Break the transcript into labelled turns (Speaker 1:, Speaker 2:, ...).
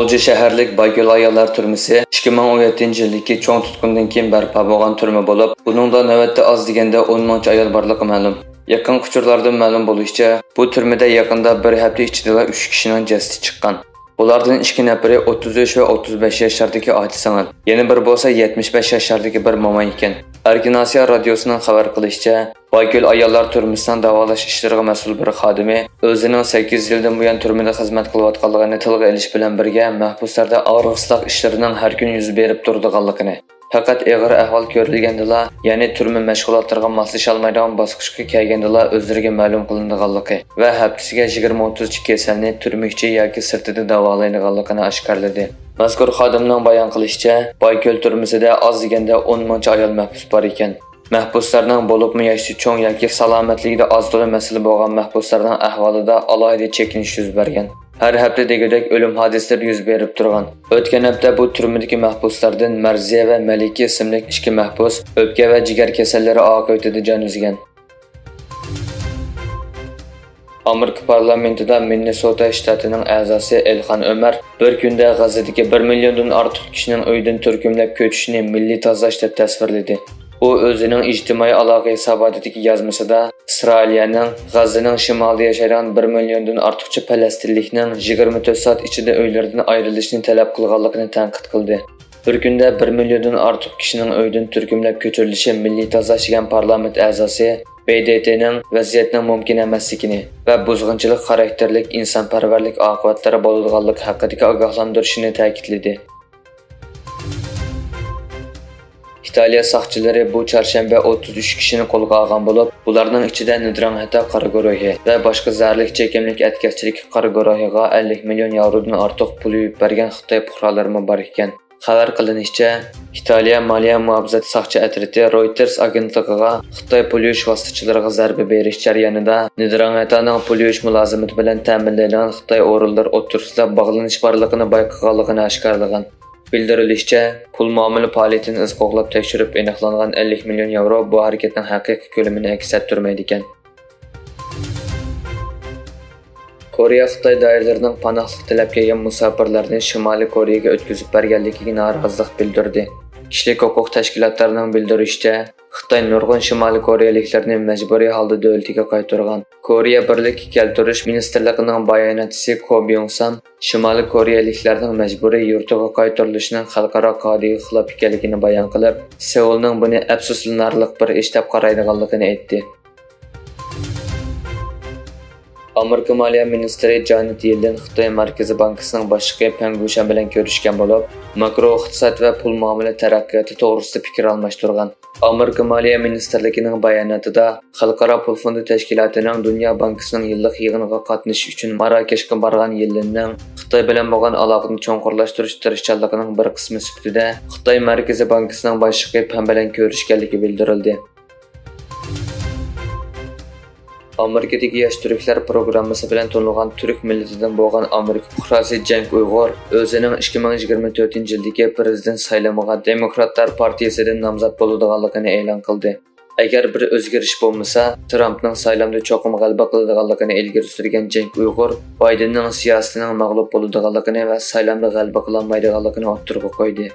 Speaker 1: G'o'lji shaharlik Baygul ayollar turmasi 2017-yildagi cho'ng tutqundan keyin barpo bo'lgan turma bo'lib, buningda navbatda oz deganda 10 ming ayol borligi ma'lum. Yaqin uchurlardan ma'lum bo'lishicha, bu turmada yaqinda bir hafta ichida 3 kishining jasadi chiqqan. Bulardan 2 nafari 33 va 35 yoshlardagi oila. Yana bir bo'lsa 75 yoshlardagi bir mo'min ekan. Erkin Osiyo radiosining xabar qilishicha, Baygul ayollar turmasidan davolash ishlariga mas'ul bir xodimi o'zining 8 yildan buyon turmada xizmat qilayotganligini tilga olish bilan birga mahbuslarda og'riqsizlik ishlarining har kun yuz berib turadiganligini, faqat og'ir ahvol ko'rilgandala, ya'ni turma mashg'ulotlariga moslasha olmaydigan bosqichga kelgandala o'zlariga ma'lum qilinganligi va haftasiga 20-30 kasalni turma ichi yoki sirtida davolaydiganligini oshkorladi. Mazkur xodimning bayon qilishicha, Baygul turmasida oz deganda 10 ming ayol mahbus bor ekan. Mahbuslarning bo'libmi yoshi cho'ng yoki salomatligida ozgina masala bo'lgan mahbuslarning ahvolida alohida chekinish yuz bergan. Har hafta degudek o'lim hodisalari yuz berib turgan. O'tgan hafta bu turmadagi mahbuslardan Marziya va Malika ismli 2 mahbus o'pka va jigar kasallari oqibatida jon uzgan. Amerika parlamentida Minnesota shtatining a'zosi Elxon Umar bir kunda G'azadagi 1 milliondan ortiq kishining uydan turkumlab ko'chishini milliy tozalash deb tasvirladi. U o'zining ijtimoiy aloqa hisobotidagi yozmasida Isroilning G'azaning shimolida yashaydigan 1 milliondan ortiqcha falastinlikning 24 soat ichida uylaridan ayrilishini talab qilganligini tanqid qildi. Bir kunda 1 milliondan ortiq kishining uydan turkumlab ko'chirilishi milliy tozalash degan parlament a'zosi BDTning vaziyatning mumkin emasligini va buzg'unchilik xarakterlik insonparvarlik oqibatlari bo'ladiganligi haqida ogohlantirishini ta'kidladi. İtaliya soqchilari bu chorshanba 33 kishini qo'lga olgan bo'lib, bularning ichida Nidrang Hata qora guruhi va boshqa zararli chekimlik atkazchilik qora guruhiga 50 million yevrodan ortiq pul yubib bergan Xitoy fuqarolari bor ekan. Xabar qilinishicha, Italiya moliya muhofazat soqchi atriti Reuters agentligiga Xitoy pul yuvish vositachilariga zarba berish jarayonida Nidrang Hataning pul yuvish mulozimati bilan ta'minlangan Xitoy o'rinlar o'rtasida bog'lanish borligini bayqaganligini oshkorlagan. Bildirilishicha, pul muomala faoliyatini iz qo'g'lab tekshirib aniqlangan 50 million yevro bu harakatning haqiqiy ko'lamini aks ettirmaydi ekan. Koreya Xitoy doiralarining panohlik tilab kelgan musofirlarni Shimoliy Koreyaga o'tkazib berganligiga norozilik bildirdi. Kishilik huquq tashkilotlarining bildirishicha, Xitoy nurg'un Shimoliy Koreyaliklarni majburiy holda davlatiga qaytargan. Koreya Birlik keltirish ministrligining bayonotchisi Ko Byung-san Shimoliy Koreyaliklarning majburiy yurtiga qaytarilishining xalqaro qoidaga xilof ekanligini bayon qilib, Seulning buni afsuslanarli bir ish deb qaraydiganligini aytdi. Amerika Moliya ministri Janet Yellen Xitoy Markaziy bankisining boshlig'i Peng Guishan bilan ko'rishgan bo'lib, makroiqtisod va pul muomala taraqqiyoti to'g'risida fikr almashtirgan. Amerika Moliya ministrligining bayonotida Xalqaro pul fondi tashkilotining Dunyo bankisining yillik yig'iniga qatnashish uchun Marokashga borgan Yellenning Xitoy bilan bo'lgan aloqani cho'nqurlashtirish tirishchanligining bir qismi sifatida Xitoy Markaziy bankisining boshlig'i Peng bilan ko'rishganligi bildirildi. Amerikadagi yosh turklar programmasi bilan tanilgan turk millatidan bo'lgan Amerika fuqarosi Cenk Uyg'ur o'zining 2024-yildagi prezident sayloviga Demokratlar partiyasidan nomzod bo'ladiganligini e'lon qildi. Agar bir o'zgarish bo'lmasa, Trumpning saylovda cho'qim g'alaba qiladiganligini ilgari surgan Cenk Uyg'ur Baydenning siyosatining mag'lub bo'ladiganligini va saylovda g'alaba qila olmaydiganligini o'ttirib qo'ydi.